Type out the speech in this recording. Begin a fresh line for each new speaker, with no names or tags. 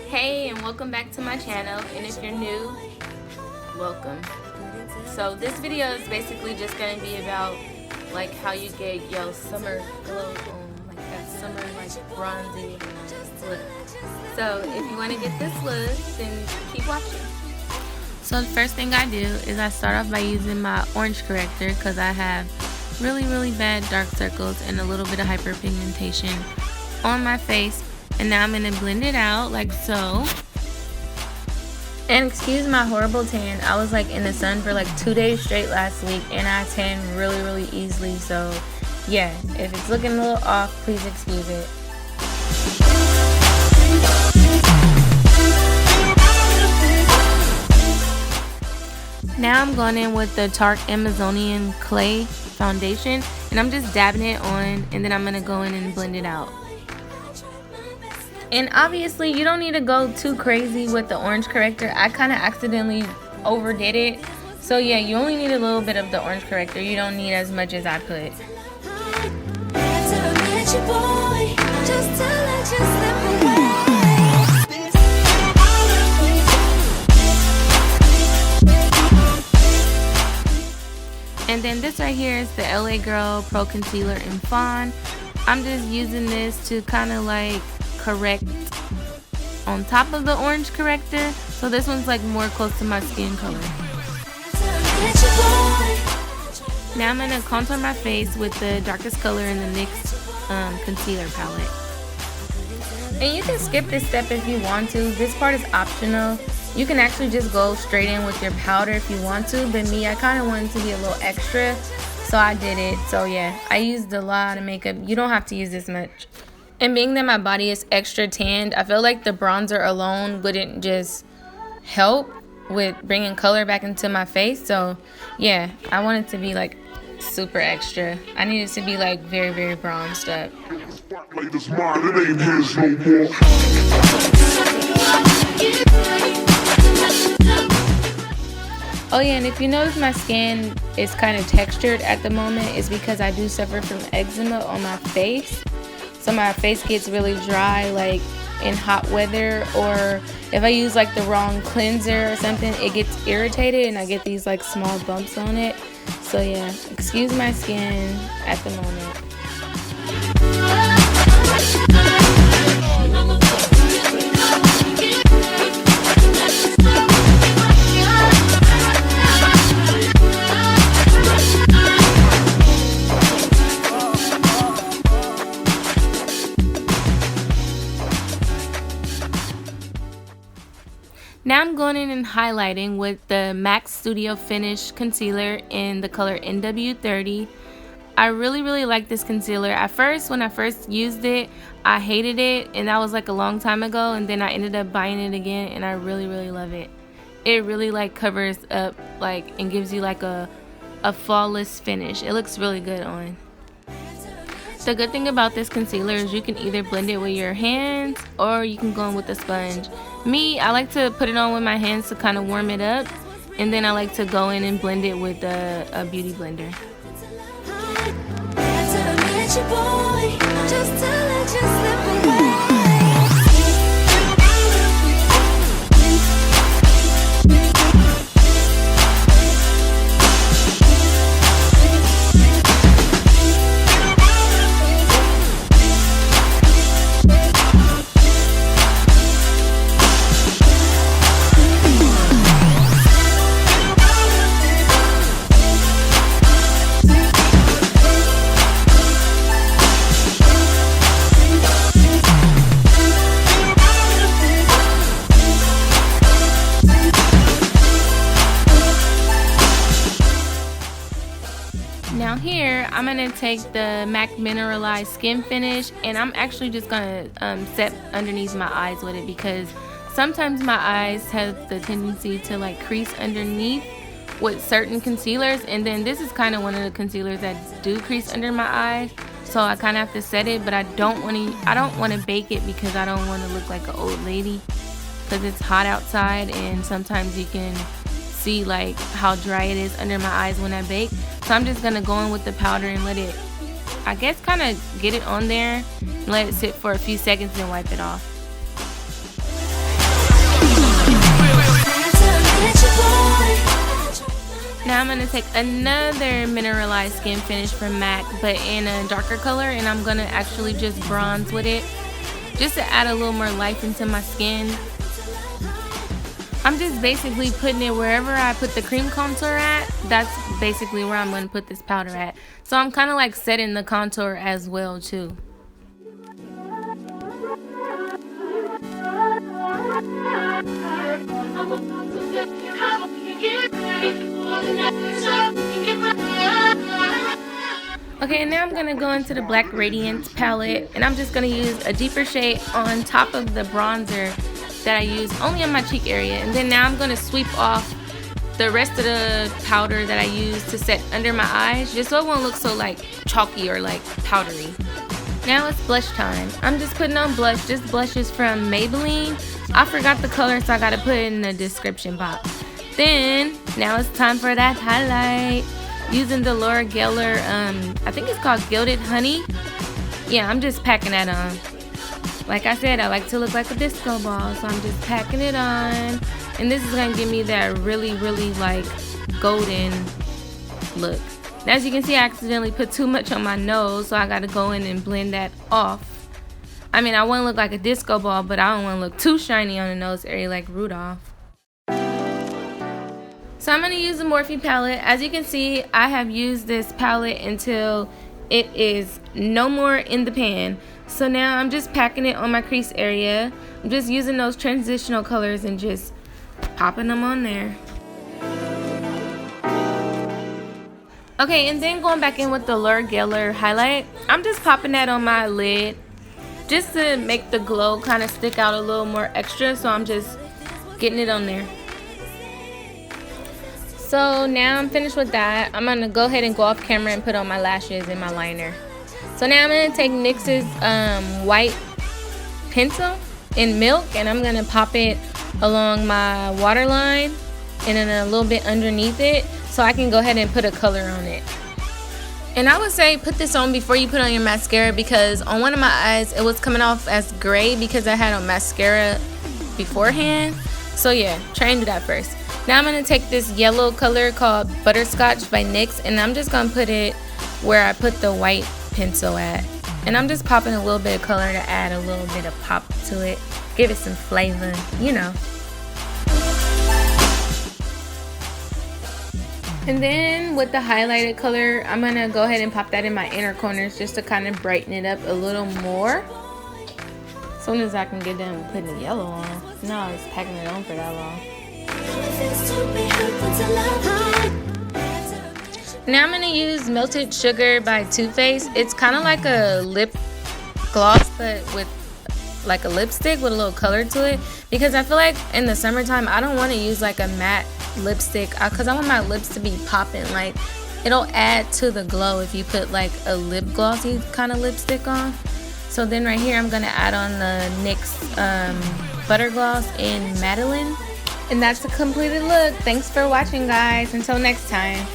Hey, and welcome back to my channel, and if you're new, welcome. So this video is basically just going to be about like how you get your summer glow on, like that summer like bronzy look. So if you want to get this look, then keep watching. So the first thing I do is I start off by using my orange corrector because I have really bad dark circles and a little bit of hyperpigmentation on my face. And now I'm going to blend it out like so. And excuse my horrible tan. I was like in the sun for like 2 days straight last week and I tan really easily. So yeah, if it's looking a little off, please excuse it. Now I'm going in with the Tarte Amazonian Clay foundation and I'm just dabbing it on, and then I'm going to go in and blend it out. And obviously you don't need to go too crazy with the orange corrector. I kind of accidentally overdid it. So yeah, you only need a little bit of the orange corrector. You don't need as much as I put. And then this right here is the LA Girl Pro Concealer in Fawn. I'm just using this to kind of like correct on top of the orange corrector. So this one's like more close to my skin color. Now I'm going to contour my face with the darkest color in the NYX concealer palette. And you can skip this step if you want to. This part is optional. You can actually just go straight in with your powder if you want to, but me, I kind of wanted to be a little extra, so I did it. So yeah, I used a lot of makeup. You don't have to use this much. And being that my body is extra tanned, I feel like the bronzer alone wouldn't just help with bringing color back into my face. So yeah, I wanted to be like super extra. I needed to be like very bronzed up. Oh yeah, and if you notice my skin is kind of textured at the moment, it's because I do suffer from eczema on my face. So my face gets really dry like in hot weather, or if I use like the wrong cleanser or something, it gets irritated and I get these like small bumps on it. So yeah, excuse my skin at the moment. Now I'm going in and highlighting with the MAC Studio Finish Concealer in the color NW30. I really like this concealer. At first, when I first used it, I hated it, and that was like a long time ago, and then I ended up buying it again, and I really love it. It really like covers up like and gives you like a flawless finish. It looks really good on. The good thing about this concealer is you can either blend it with your hands or you can go in with a sponge. Me, I like to put it on with my hands to kind of warm it up, and then I like to go in and blend it with a beauty blender. Now here, I'm going to take the MAC Mineralized Skin Finish, and I'm actually just going to set underneath my eyes with it, because sometimes my eyes have the tendency to like crease underneath with certain concealers, and then this is kind of one of the concealers that do crease under my eyes, so I kind of have to set it. But I don't want to bake it because I don't want to look like an old lady, because it's hot outside and sometimes you can see like how dry it is under my eyes when I bake. So I'm just gonna go in with the powder and let it I guess kind of get it on there and let it sit for a few seconds and wipe it off. Now I'm going to take another mineralized skin finish from MAC, but in a darker color, and I'm going to actually just bronze with it, just to add a little more life into my skin. I'm just basically putting it wherever I put the cream contour at. That's basically where I'm going to put this powder at. So I'm kind of like setting the contour as well too. Okay, now I'm going to go into the Black Radiance palette, and I'm just going to use a deeper shade on top of the bronzer that I use only on my cheek area. And then now I'm going to sweep off the rest of the powder that I use to set under my eyes, just so it won't look so like chalky or like powdery. Now it's blush time. I'm just putting on blush. This blush is from Madeline. I forgot the color, so I got to put it in the description box. Then now it's time for that highlight. Using the Laura Geller, I think it's called Gilded Honey. Yeah, I'm just packing that on. Like I said, I like to look like a disco ball, so I'm just packing it on. And this is gonna give me that really, really like golden look. And as you can see, I accidentally put too much on my nose, so I gotta go in and blend that off. I mean, I wanna look like a disco ball, but I don't wanna look too shiny on the nose area like Rudolph. So I'm going to use the Morphe palette. As you can see, I have used this palette until it is no more in the pan. So now I'm just packing it on my crease area. I'm just using those transitional colors and just popping them on there. Okay, and then going back in with the Laura Geller highlight, I'm just popping that on my lid just to make the glow kind of stick out a little more extra. So I'm just getting it on there. So now I'm finished with that. I'm going to go ahead and go off camera and put on my lashes and my liner. So now I'm going to take NYX's white pencil in Milk, and I'm going to pop it along my waterline and then a little bit underneath it so I can go ahead and put a color on it. And I would say put this on before you put on your mascara, because on one of my eyes it was coming off as gray because I had on mascara beforehand. So yeah, try and do that first. Now I'm going to take this yellow color called Butterscotch by NYX, and I'm just going to put it where I put the white pencil at. And I'm just popping a little bit of color to add a little bit of pop to it. Give it some flavor, you know. And then with the highlighted color, I'm going to go ahead and pop that in my inner corners just to kind of brighten it up a little more. As soon as I can get done putting the yellow on. No, I was packing it on for that long. Now I'm going to use Melted Sugar by Too Faced. It's kind of like a lip gloss, but with like a lipstick with a little color to it. Because I feel like in the summertime, I don't want to use like a matte lipstick, because I want my lips to be popping. Like, it'll add to the glow if you put like a lip glossy kind of lipstick on. So then right here, I'm going to add on the NYX Butter Gloss in Madeline. And that's the completed look. Thanks for watching, guys. Until next time.